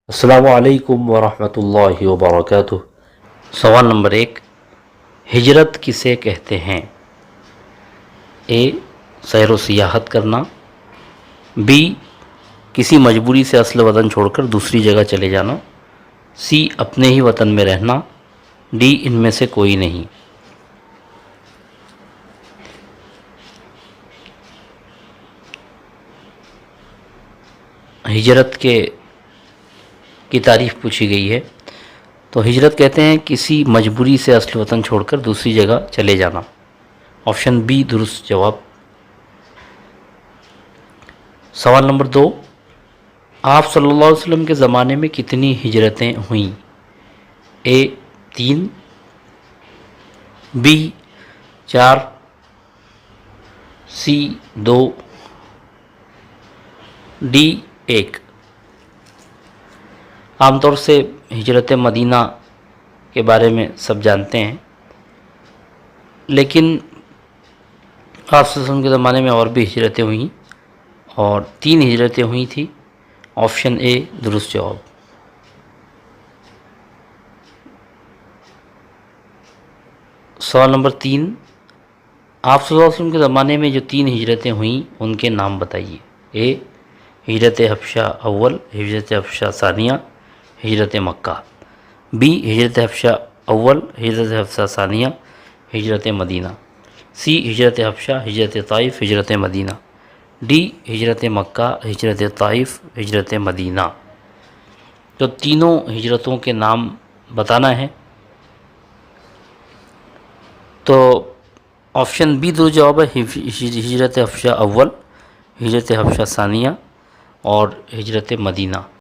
السلام علیکم ورحمۃ اللہ وبرکاتہ۔ سوال نمبر 1، ہجرت کسے کہتے ہیں؟ اے سیر و سیاحت کرنا، بی کسی مجبوری سے اصل وطن چھوڑ کر دوسری جگہ چلے جانا، سی اپنے ہی وطن میں رہنا، ڈی ان میں سے کوئی نہیں۔ ہجرت کی تعریف پوچھی گئی ہے، تو ہجرت کہتے ہیں کسی مجبوری سے اصل وطن چھوڑ کر دوسری جگہ چلے جانا۔ آپشن بی درست جواب۔ سوال نمبر 2، آپ صلی اللہ علیہ وسلم کے زمانے میں کتنی ہجرتیں ہوئیں؟ اے 3، بی 4، سی 2، ڈی 1۔ عام طور سے ہجرت مدینہ کے بارے میں سب جانتے ہیں، لیکن آپ صلی اللہ علیہ وسلم کے زمانے میں اور بھی ہجرتیں ہوئیں اور 3 ہجرتیں ہوئی تھیں۔ آپشن اے درست جواب۔ سوال نمبر 3، آپ صلی اللہ علیہ وسلم کے زمانے میں جو 3 ہجرتیں ہوئیں ان کے نام بتائیے۔ اے ہجرت حبشہ اول، ہجرت حبشہ ثانیہ، ہجرت مکہ، بی ہجرت حبشہ اول، ہجرت حبشہ ثانیہ، ہجرت مدینہ، سی ہجرت حبشہ، ہجرت طائف، ہجرت مدینہ، ڈی ہجرت مکہ، ہجرت طائف، ہجرت مدینہ۔ تو تینوں ہجرتوں کے نام بتانا ہے، تو آپشن بی درست جواب ہے، ہجرت حبشہ اول، ہجرت حبشہ ثانیہ اور ہجرت مدینہ۔